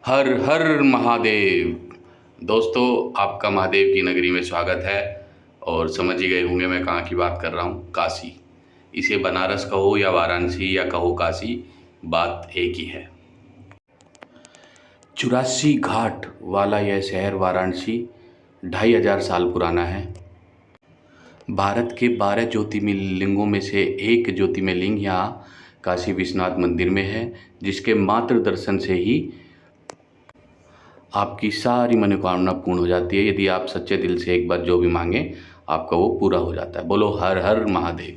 हर हर महादेव। दोस्तों, आपका महादेव की नगरी में स्वागत है। और समझ ही गए होंगे मैं कहाँ की बात कर रहा हूँ, काशी। इसे बनारस कहो या वाराणसी या कहो काशी, बात एक ही है। 84 घाट वाला यह शहर वाराणसी 2500 साल पुराना है। भारत के 12 ज्योतिर्लिंगों में से एक ज्योतिर्लिंग यहाँ काशी विश्वनाथ मंदिर में है, जिसके मात्र दर्शन से ही आपकी सारी मनोकामना पूर्ण हो जाती है। यदि आप सच्चे दिल से एक बार जो भी मांगे, आपका वो पूरा हो जाता है। बोलो हर हर महादेव।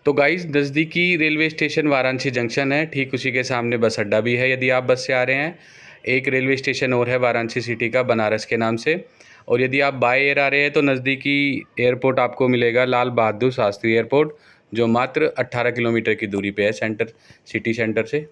तो गाइस, नज़दीकी रेलवे स्टेशन वाराणसी जंक्शन है, ठीक उसी के सामने बस अड्डा भी है यदि आप बस से आ रहे हैं। एक रेलवे स्टेशन और है वाराणसी सिटी का, बनारस के नाम से। और यदि आप बाय एयर आ रहे हैं तो नज़दीकी एयरपोर्ट आपको मिलेगा लाल बहादुर शास्त्री एयरपोर्ट, जो मात्र 18 किलोमीटर की दूरी पे है सिटी सेंटर से।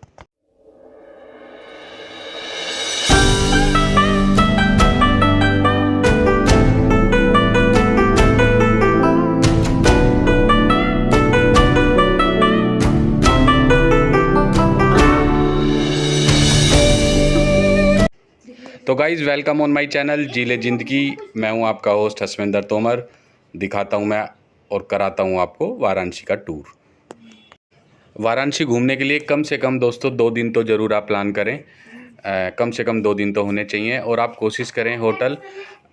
तो guys, welcome on my channel Jeele Zindagi. मैं हूं आपका होस्ट हसविंदर तोमर। दिखाता हूं मैं और कराता हूं आपको वाराणसी का टूर। वाराणसी घूमने के लिए कम से कम दोस्तों 2 दिन तो ज़रूर आप प्लान करें। कम से कम 2 दिन तो होने चाहिए। और आप कोशिश करें होटल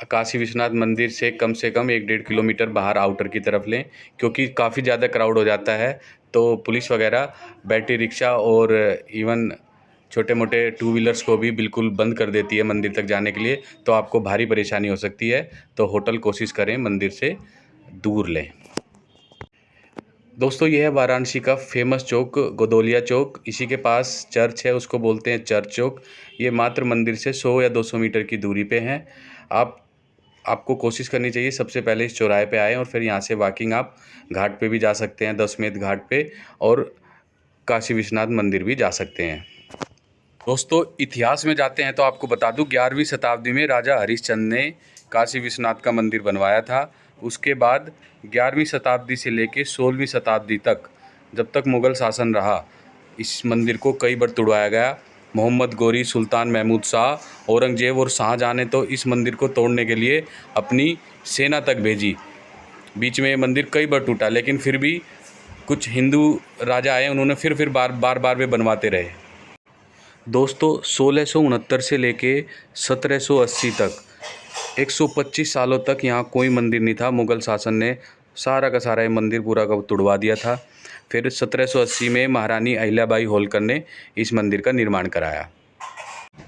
काशी विश्वनाथ मंदिर से कम 1.5 किलोमीटर बाहर आउटर की तरफ लें, क्योंकि काफ़ी ज़्यादा क्राउड हो जाता है। तो पुलिस वगैरह बैटरी रिक्शा और इवन छोटे मोटे टू व्हीलर्स को भी बिल्कुल बंद कर देती है मंदिर तक जाने के लिए, तो आपको भारी परेशानी हो सकती है। तो होटल कोशिश करें मंदिर से दूर लें। दोस्तों, यह है वाराणसी का फेमस चौक, गोदोलिया चौक। इसी के पास चर्च है, उसको बोलते हैं चर्च चौक। ये मात्र मंदिर से 100 या 200 मीटर की दूरी पे है। आपको कोशिश करनी चाहिए सबसे पहले इस चौराहे पे आएँ, और फिर यहाँ से वॉकिंग आप घाट पे भी जा सकते हैं, दशमेध घाट पे, और काशी विश्वनाथ मंदिर भी जा सकते हैं। दोस्तों, इतिहास में जाते हैं तो आपको बता दूं, 11वीं शताब्दी में राजा हरिश्चंद्र ने काशी विश्वनाथ का मंदिर बनवाया था। उसके बाद 11वीं शताब्दी से लेकर 16वीं शताब्दी तक, जब तक मुग़ल शासन रहा, इस मंदिर को कई बार तोड़वाया गया। मोहम्मद गोरी, सुल्तान महमूद शाह, औरंगज़ेब और शाहजहाँ ने तो इस मंदिर को तोड़ने के लिए अपनी सेना तक भेजी। बीच में ये मंदिर कई बार टूटा, लेकिन फिर भी कुछ हिंदू राजा आए, उन्होंने फिर बार वे बनवाते रहे। दोस्तों, 1669 से लेके 1780 तक 125 सालों तक यहाँ कोई मंदिर नहीं था। मुग़ल शासन ने सारा का सारा ये मंदिर पूरा का तुड़वा दिया था। फिर 1780 में महारानी अहिल्याबाई होलकर ने इस मंदिर का निर्माण कराया।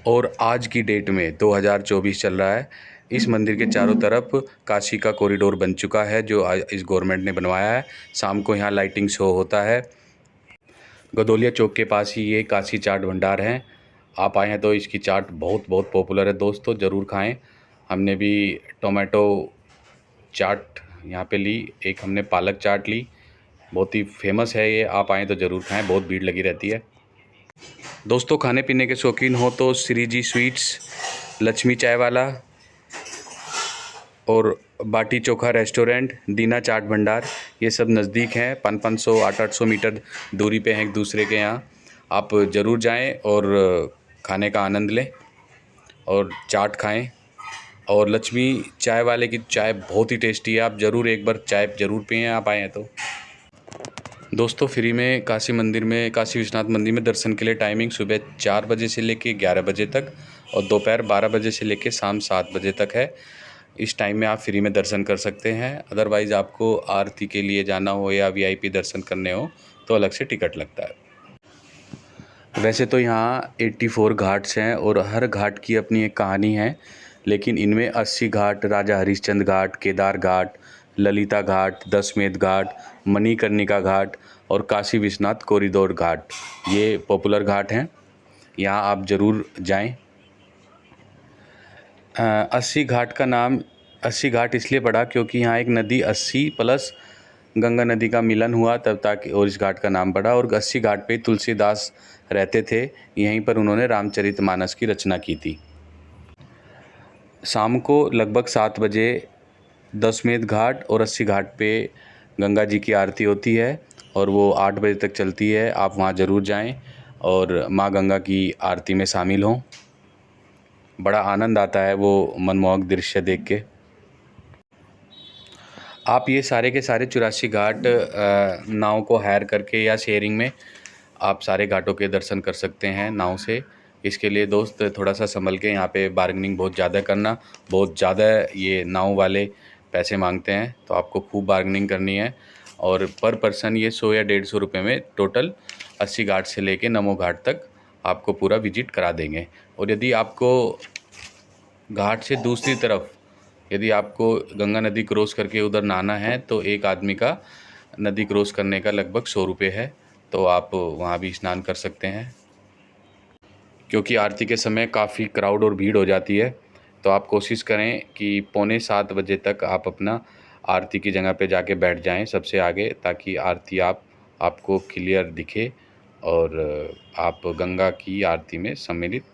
और आज की डेट में 2024 चल रहा है। इस मंदिर के चारों तरफ काशी का कॉरिडोर बन चुका है, जो इस गवर्नमेंट ने बनवाया है। शाम को यहाँ लाइटिंग शो होता है। गोदोलिया चौक के पास ही ये काशी चाट भंडार है। आप आए हैं तो इसकी चाट बहुत पॉपुलर है दोस्तों, ज़रूर खाएं। हमने भी टोमेटो चाट यहाँ पे ली, एक हमने पालक चाट ली। बहुत ही फेमस है ये, आप आएँ तो ज़रूर खाएं, बहुत भीड़ लगी रहती है। दोस्तों, खाने पीने के शौकीन हो तो श्री जी स्वीट्स, लक्ष्मी चाय वाला और बाटी चोखा रेस्टोरेंट, दीना चाट भंडार, ये सब नज़दीक हैं। 500 800 मीटर दूरी पे हैं एक दूसरे के यहाँ। आप ज़रूर जाएं और खाने का आनंद लें और चाट खाएं। और लक्ष्मी चाय वाले की चाय बहुत ही टेस्टी है, आप ज़रूर एक बार चाय ज़रूर पिएं आप आएँ तो। दोस्तों, फ्री में काशी विश्वनाथ मंदिर में दर्शन के लिए टाइमिंग सुबह 4 बजे से लेके 11 बजे तक, और दोपहर 12 बजे से लेके शाम 7 बजे तक है। इस टाइम में आप फ्री में दर्शन कर सकते हैं। अदरवाइज़ आपको आरती के लिए जाना हो या वीआईपी दर्शन करने हो तो अलग से टिकट लगता है। वैसे तो यहाँ 84 घाट्स हैं और हर घाट की अपनी एक कहानी है, लेकिन इनमें 80 घाट, राजा हरिश्चंद्र घाट, केदार घाट, ललिता घाट, दशमेध घाट, मणिकर्णिका घाट और काशी विश्वनाथ कॉरिडोर घाट, ये पॉपुलर घाट हैं। यहाँ आप ज़रूर जाएं। 80 घाट का नाम 80 घाट इसलिए पड़ा क्योंकि यहाँ एक नदी 80 प्लस गंगा नदी का मिलन हुआ तब तक, और इस घाट का नाम पड़ा। और 80 घाट पे तुलसीदास रहते थे, यहीं पर उन्होंने रामचरितमानस की रचना की थी। शाम को लगभग 7 बजे दशमेध घाट और 80 घाट पे गंगा जी की आरती होती है, और वो 8 बजे तक चलती है। आप वहाँ ज़रूर जाएं और माँ गंगा की आरती में शामिल हों। बड़ा आनंद आता है वो मनमोहक दृश्य देख के। आप ये सारे के सारे 84 घाट नाव को हायर करके या शेयरिंग में आप सारे घाटों के दर्शन कर सकते हैं नाव से। इसके लिए दोस्त थोड़ा सा संभल के, यहाँ पे बार्गेनिंग बहुत ज़्यादा करना, बहुत ज़्यादा ये नाव वाले पैसे मांगते हैं, तो आपको खूब बार्गेनिंग करनी है। और पर पर्सन ये 100 या 150 रुपये में टोटल 80 घाट से लेके नमो घाट तक आपको पूरा विजिट करा देंगे। और यदि आपको घाट से दूसरी तरफ यदि आपको गंगा नदी क्रॉस करके उधर नहाना है तो एक आदमी का नदी क्रॉस करने का लगभग 100 रुपये है, तो आप वहाँ भी स्नान कर सकते हैं। क्योंकि आरती के समय काफ़ी क्राउड और भीड़ हो जाती है, तो आप कोशिश करें कि 6:45 बजे तक आप अपना आरती की जगह पे जाके बैठ जाएं सबसे आगे, ताकि आरती आपको क्लियर दिखे और आप गंगा की आरती में सम्मिलित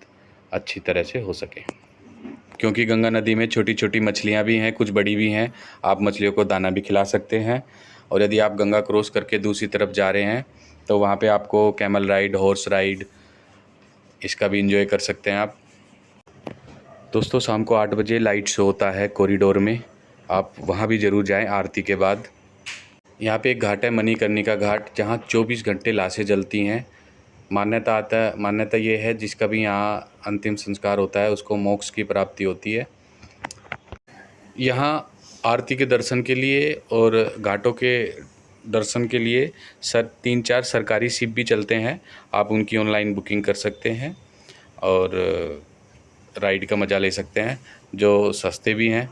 अच्छी तरह से हो सके। क्योंकि गंगा नदी में छोटी छोटी मछलियाँ भी हैं, कुछ बड़ी भी हैं, आप मछलियों को दाना भी खिला सकते हैं। और यदि आप गंगा क्रॉस करके दूसरी तरफ जा रहे हैं तो वहाँ पे आपको कैमल राइड, हॉर्स राइड, इसका भी एंजॉय कर सकते हैं आप। दोस्तों शाम को 8 बजे लाइट शो होता है कॉरिडोर में, आप वहाँ भी ज़रूर जाएं आरती के बाद। यहाँ पे एक घाट है मणिकर्णिका घाट, जहाँ 24 घंटे लाशें जलती हैं। मान्यता ये है जिसका भी यहाँ अंतिम संस्कार होता है उसको मोक्ष की प्राप्ति होती है। यहाँ आरती के दर्शन के लिए और घाटों के दर्शन के लिए 3-4 सरकारी शिप भी चलते हैं, आप उनकी ऑनलाइन बुकिंग कर सकते हैं और राइड का मज़ा ले सकते हैं, जो सस्ते भी हैं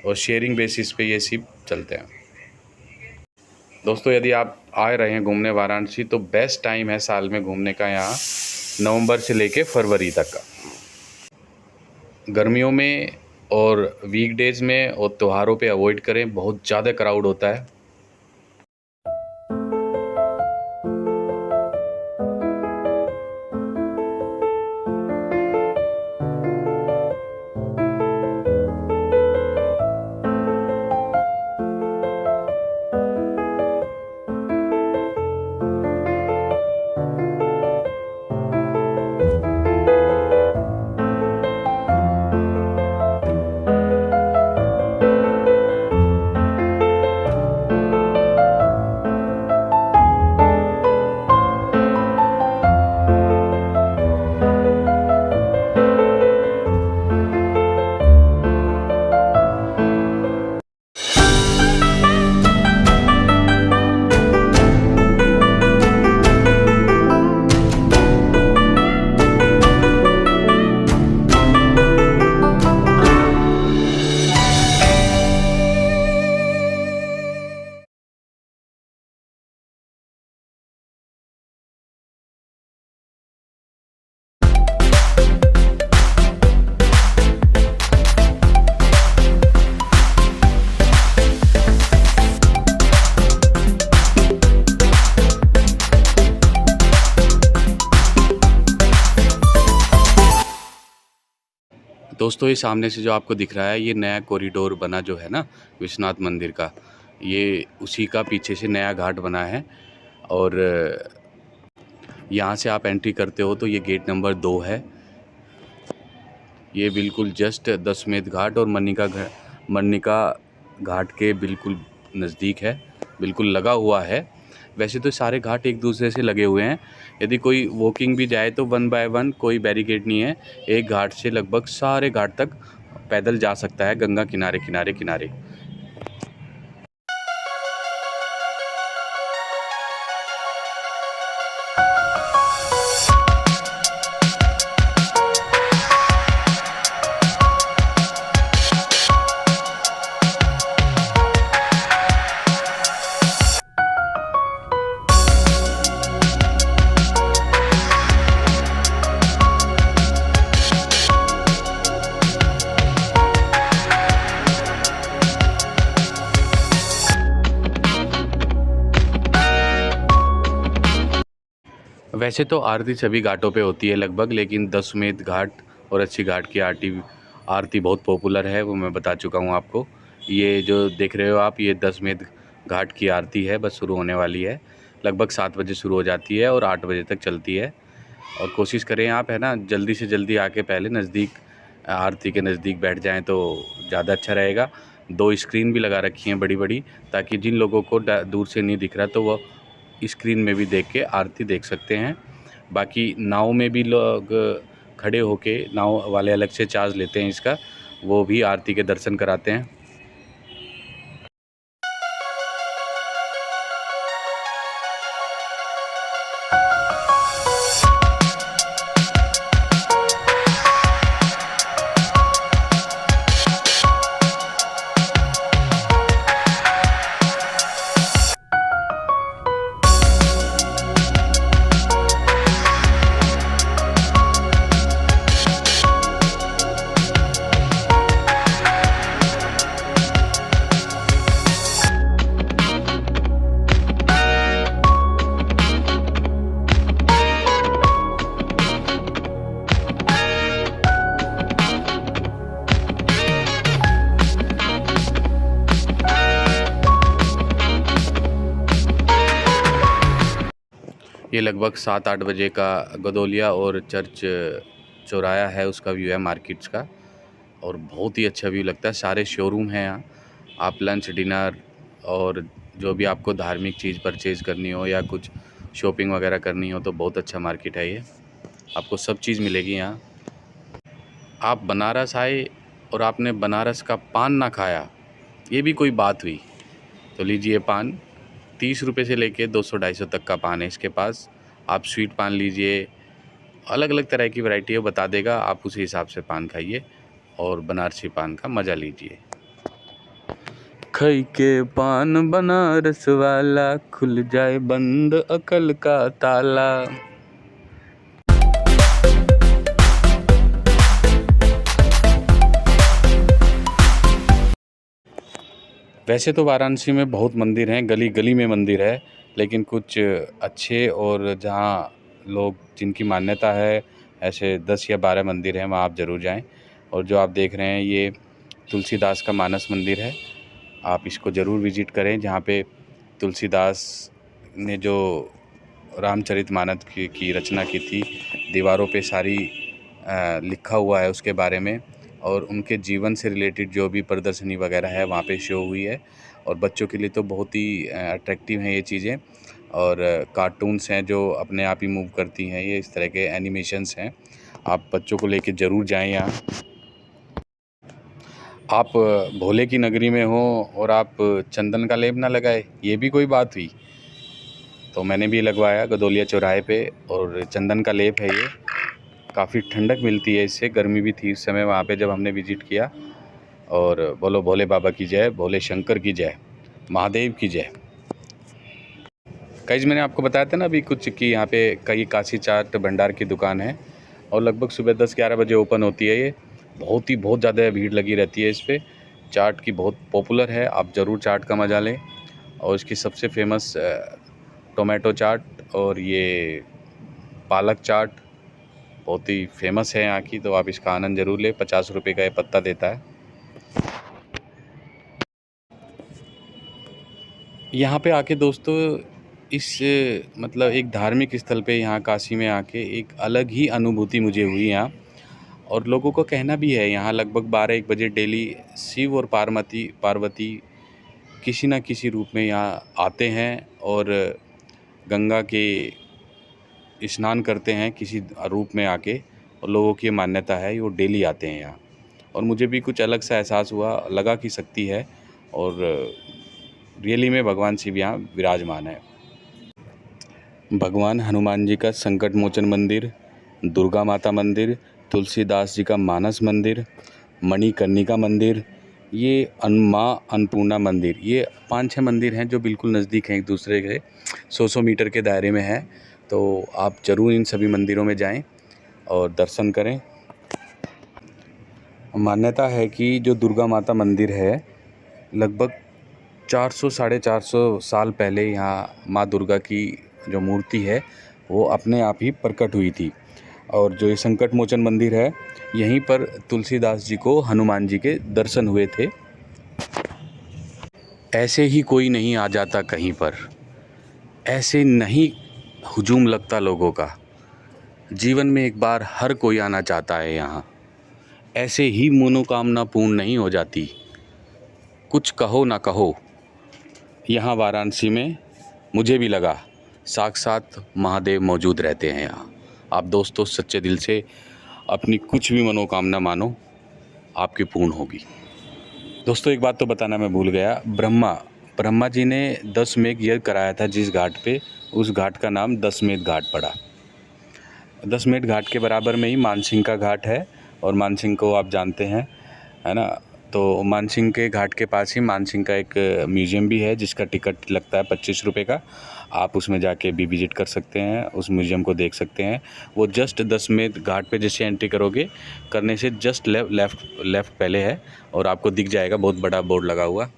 और शेयरिंग बेसिस पे ये शिप चलते हैं। दोस्तों यदि आप आ रहे हैं घूमने वाराणसी तो बेस्ट टाइम है साल में घूमने का यहाँ नवंबर से लेके फरवरी तक का। गर्मियों में और वीकडेज़ में और त्योहारों पे अवॉइड करें, बहुत ज़्यादा क्राउड होता है। दोस्तों ये सामने से जो आपको दिख रहा है ये नया कॉरिडोर बना जो है ना विश्वनाथ मंदिर का, ये उसी का पीछे से नया घाट बना है। और यहाँ से आप एंट्री करते हो तो ये गेट नंबर 2 है। ये बिल्कुल जस्ट दशमेध घाट और मणिका घाट के बिल्कुल नज़दीक है, बिल्कुल लगा हुआ है। वैसे तो सारे घाट एक दूसरे से लगे हुए हैं, यदि कोई वॉकिंग भी जाए तो 1 बाय 1 कोई बैरिकेड नहीं है, एक घाट से लगभग सारे घाट तक पैदल जा सकता है गंगा किनारे किनारे किनारे। वैसे तो आरती सभी घाटों पे होती है लगभग, लेकिन दशमेध घाट और अस्सी घाट की आरती बहुत पॉपुलर है, वो मैं बता चुका हूँ आपको। ये जो देख रहे हो आप, ये दशमेध घाट की आरती है, बस शुरू होने वाली है। लगभग 7 बजे शुरू हो जाती है और 8 बजे तक चलती है। और कोशिश करें आप, है ना, जल्दी से जल्दी आके पहले नज़दीक, आरती के नज़दीक बैठ जाएं तो ज़्यादा अच्छा रहेगा। 2 स्क्रीन भी लगा रखी हैं बड़ी बड़ी, ताकि जिन लोगों को दूर से नहीं दिख रहा तो वो स्क्रीन में भी देख के आरती देख सकते हैं। बाकी नाव में भी लोग खड़े होके, नाव वाले अलग से चार्ज लेते हैं इसका, वो भी आरती के दर्शन कराते हैं। ये लगभग 7-8 बजे का गदोलिया और चर्च चौराया है, उसका व्यू है मार्केट्स का, और बहुत ही अच्छा व्यू लगता है। सारे शोरूम हैं यहाँ, आप लंच डिनर और जो भी आपको धार्मिक चीज़ परचेज़ करनी हो या कुछ शॉपिंग वगैरह करनी हो तो बहुत अच्छा मार्केट है ये, आपको सब चीज़ मिलेगी यहाँ। आप बनारस आए और आपने बनारस का पान ना खाया, ये भी कोई बात हुई। तो लीजिए पान, 30 रुपये से लेके 200-250 तक का पान है इसके पास। आप स्वीट पान लीजिए, अलग अलग तरह की वैरायटी है, बता देगा, आप उसी हिसाब से पान खाइए और बनारसी पान का मज़ा लीजिए। खई के पान बनारस वाला, खुल जाए बंद अकल का ताला। वैसे तो वाराणसी में बहुत मंदिर हैं, गली गली में मंदिर है, लेकिन कुछ अच्छे और जहाँ लोग जिनकी मान्यता है, ऐसे 10 या 12 मंदिर हैं, वहाँ आप ज़रूर जाएं। और जो आप देख रहे हैं ये तुलसीदास का मानस मंदिर है, आप इसको ज़रूर विज़िट करें, जहाँ पे तुलसीदास ने जो रामचरितमानस की रचना की थी, दीवारों पे सारी लिखा हुआ है उसके बारे में, और उनके जीवन से रिलेटेड जो भी प्रदर्शनी वगैरह है वहाँ पे शो हुई है। और बच्चों के लिए तो बहुत ही अट्रैक्टिव हैं ये चीज़ें, और कार्टून्स हैं जो अपने आप ही मूव करती हैं, ये इस तरह के एनिमेशंस हैं। आप बच्चों को लेके ज़रूर जाएं यहाँ। आप भोले की नगरी में हो और आप चंदन का लेप ना लगाए, ये भी कोई बात हुई। तो मैंने भी लगवाया गदोलिया चौराहे पे, और चंदन का लेप है ये, काफ़ी ठंडक मिलती है इससे। गर्मी भी थी उस समय वहाँ पे जब हमने विज़िट किया। और बोलो भोले बाबा की जय, भोले शंकर की जय, महादेव की जय। कई मैंने आपको बताया था ना अभी कुछ कि यहाँ पे कई काशी चाट भंडार की दुकान है, और लगभग सुबह 10-11 बजे ओपन होती है ये। बहुत ज़्यादा भीड़ लगी रहती है इस पर। चाट की बहुत पॉपुलर है, आप ज़रूर चाट का मज़ा लें। और इसकी सबसे फेमस टोमेटो चाट और ये पालक चाट बहुत ही फेमस है यहाँ की, तो आप इसका आनंद ज़रूर लें। 50 रुपये का ये पत्ता देता है। यहाँ पे आके दोस्तों, इस मतलब एक धार्मिक स्थल पे यहाँ काशी में आके एक अलग ही अनुभूति मुझे हुई यहाँ। और लोगों का कहना भी है यहाँ लगभग 12-1 बजे डेली शिव और पार्वती किसी न किसी रूप में यहाँ आते हैं और गंगा के स्नान करते हैं किसी रूप में आके। और लोगों की मान्यता है वो डेली आते हैं यहाँ, और मुझे भी कुछ अलग सा एहसास हुआ, लगा कि शक्ति है, और रियली में भगवान शिव यहाँ विराजमान है। भगवान हनुमान जी का संकट मोचन मंदिर, दुर्गा माता मंदिर, तुलसीदास जी का मानस मंदिर, मणिकर्णिका मंदिर, ये माँ अन्नपूर्णा मंदिर, ये 5-6 मंदिर हैं जो बिल्कुल नज़दीक हैं एक दूसरे के, 100 मीटर के दायरे में है। तो आप ज़रूर इन सभी मंदिरों में जाएं और दर्शन करें। मान्यता है कि जो दुर्गा माता मंदिर है, लगभग 400-450 साल पहले यहाँ माँ दुर्गा की जो मूर्ति है वो अपने आप ही प्रकट हुई थी। और जो ये संकट मोचन मंदिर है, यहीं पर तुलसीदास जी को हनुमान जी के दर्शन हुए थे। ऐसे ही कोई नहीं आ जाता कहीं पर, ऐसे नहीं हुजूम लगता लोगों का। जीवन में एक बार हर कोई आना चाहता है यहाँ। ऐसे ही मनोकामना पूर्ण नहीं हो जाती। कुछ कहो ना कहो, यहाँ वाराणसी में मुझे भी लगा साक्षात महादेव मौजूद रहते हैं यहाँ। आप दोस्तों सच्चे दिल से अपनी कुछ भी मनोकामना मानो, आपकी पूर्ण होगी। दोस्तों एक बात तो बताना मैं भूल गया, ब्रह्मा जी ने दशमेघ यज्ञ कराया था जिस घाट पे, उस घाट का नाम दशमेध घाट पड़ा। दशमेध घाट के बराबर में ही मानसिंह का घाट है, और मानसिंह को आप जानते हैं, है ना। तो मानसिंह के घाट के पास ही मानसिंह का एक म्यूज़ियम भी है जिसका टिकट लगता है 25 रुपये का। आप उसमें जाके भी विज़िट कर सकते हैं, उस म्यूज़ियम को देख सकते हैं। वो जस्ट दशमेध घाट पे जैसे एंट्री करोगे, करने से जस्ट लेफ़्ट पहले है, और आपको दिख जाएगा बहुत बड़ा बोर्ड लगा हुआ,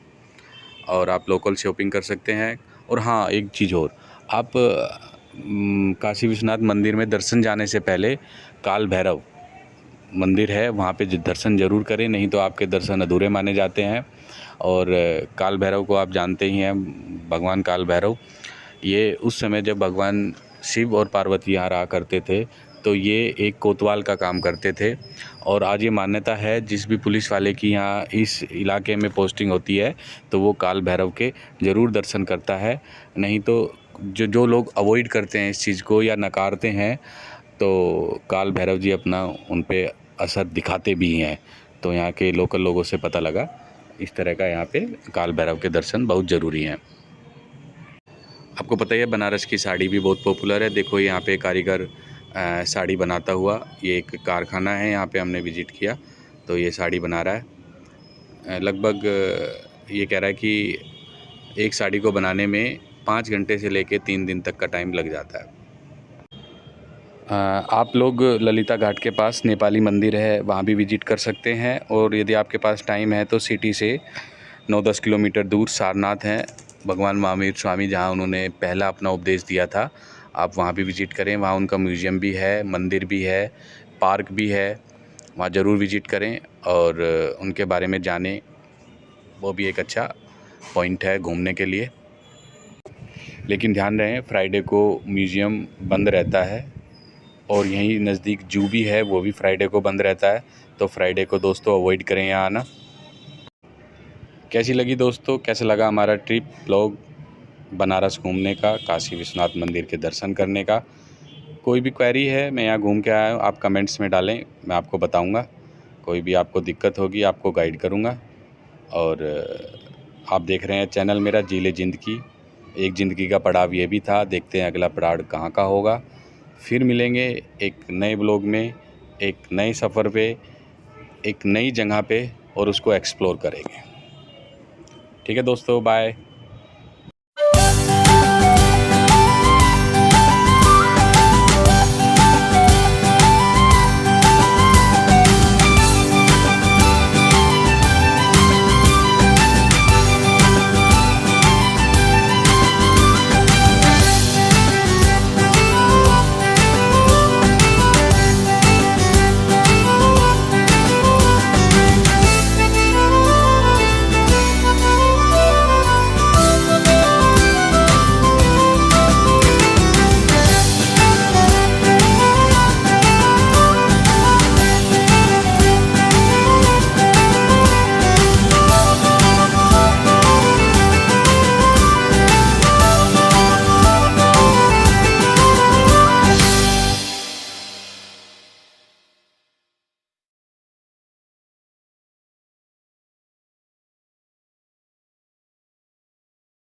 और आप लोकल शॉपिंग कर सकते हैं। और हाँ, एक चीज़ और, आप काशी विश्वनाथ मंदिर में दर्शन जाने से पहले काल भैरव मंदिर है, वहाँ पे दर्शन ज़रूर करें, नहीं तो आपके दर्शन अधूरे माने जाते हैं। और काल भैरव को आप जानते ही हैं, भगवान काल भैरव, ये उस समय जब भगवान शिव और पार्वती यहाँ रहा करते थे, तो ये एक कोतवाल का काम करते थे। और आज ये मान्यता है, जिस भी पुलिस वाले की यहाँ इस इलाके में पोस्टिंग होती है, तो वो काल भैरव के ज़रूर दर्शन करता है। नहीं तो जो लोग अवॉइड करते हैं इस चीज़ को या नकारते हैं, तो काल भैरव जी अपना उन पे असर दिखाते भी हैं। तो यहाँ के लोकल लोगों से पता लगा इस तरह का यहाँ पे काल भैरव के दर्शन बहुत ज़रूरी हैं। आपको पता ही है बनारस की साड़ी भी बहुत पॉपुलर है। देखो यहाँ पे कारीगर साड़ी बनाता हुआ, ये एक कारखाना है, यहाँ पे हमने विज़िट किया, तो ये साड़ी बना रहा है। लगभग ये कह रहा है कि एक साड़ी को बनाने में 5 घंटे से लेके 3 दिन तक का टाइम लग जाता है। आप लोग ललिता घाट के पास नेपाली मंदिर है, वहाँ भी विज़िट कर सकते हैं। और यदि आपके पास टाइम है तो सिटी से 9-10 किलोमीटर दूर सारनाथ है, भगवान महावीर स्वामी जहाँ उन्होंने पहला अपना उपदेश दिया था, आप वहाँ भी विज़िट करें। वहाँ उनका म्यूज़ियम भी है, मंदिर भी है, पार्क भी है, वहाँ ज़रूर विज़िट करें और उनके बारे में जानें। वो भी एक अच्छा पॉइंट है घूमने के लिए। लेकिन ध्यान रहे, फ्राइडे को म्यूज़ियम बंद रहता है, और यहीं नज़दीक जू भी है, वो भी फ्राइडे को बंद रहता है। तो फ्राइडे को दोस्तों अवॉइड करें यहाँ आना। कैसी लगी दोस्तों, कैसा लगा हमारा ट्रिप ब्लॉग बनारस घूमने का, काशी विश्वनाथ मंदिर के दर्शन करने का? कोई भी क्वेरी है, मैं यहाँ घूम के आया हूँ, आप कमेंट्स में डालें, मैं आपको बताऊँगा। कोई भी आपको दिक्कत होगी आपको गाइड करूँगा। और आप देख रहे हैं चैनल मेरा जीले ज़िंदगी। एक ज़िंदगी का पड़ाव ये भी था, देखते हैं अगला पड़ाव कहाँ का होगा। फिर मिलेंगे एक नए ब्लॉग में, एक नए सफ़र पे, एक नई जगह पे, और उसको एक्सप्लोर करेंगे। ठीक है दोस्तों, बाय।